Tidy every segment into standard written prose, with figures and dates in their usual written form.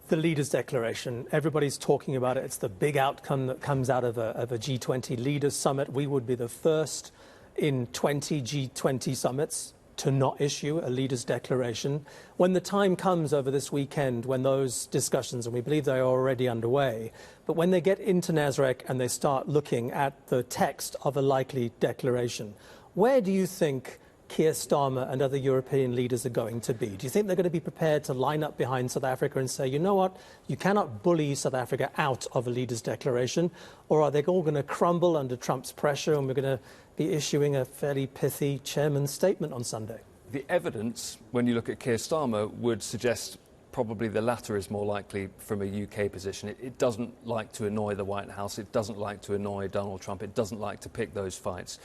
The leaders' declaration, everybody's talking about it. It's the big outcome that comes out of a G20 leaders summit. We would be the first in 20 G20 summits to not issue a leaders' declaration. When the time comes over this weekend, when those discussions, and we believe they are already underway, but when they get into Nasrec and they start looking at the text of a likely declaration, where do you think Keir Starmer and other European leaders are going to be? Do you think they're going to be prepared to line up behind South Africa and say, you know what, you cannot bully South Africa out of a leaders' declaration? Or are they all going to crumble under Trump's pressure and we're going to be issuing a fairly pithy chairman's statement on Sunday? The evidence, when you look at Keir Starmer, would suggest probably the latter is more likely from a UK position. It doesn't like to annoy the White House. It doesn't like to annoy Donald Trump. It doesn't like to pick those fights.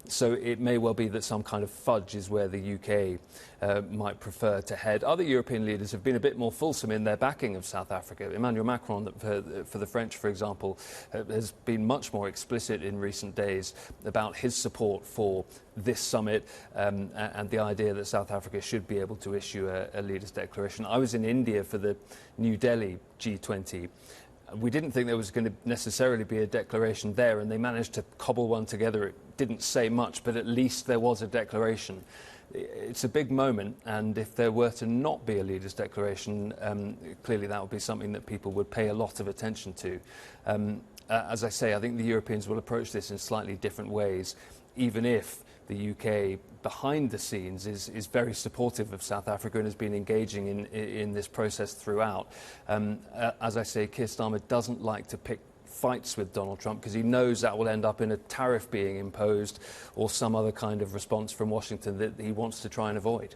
So it may well be that some kind of fudge is where the UK might prefer to head. Other European leaders have been a bit more fulsome in their backing of South Africa. Emmanuel Macron, for the French, for example, has been much more explicit in recent days about his support for this summit and the idea that South Africa should be able to issue a leaders' declaration. I was in India for the New Delhi G20. We didn't think there was going to necessarily be a declaration there, and they managed to cobble one together. It didn't say much, but at least there was a declaration. It's a big moment, and if there were to not be a leaders' declaration, clearly that would be something that people would pay a lot of attention to. As I say, I think the Europeans will approach this in slightly different ways, even if the UK behind the scenes is very supportive of South Africa and has been engaging in this process throughout. As I say, Keir Starmer doesn't like to pick fights with Donald Trump because he knows that will end up in a tariff being imposed or some other kind of response from Washington that he wants to try and avoid.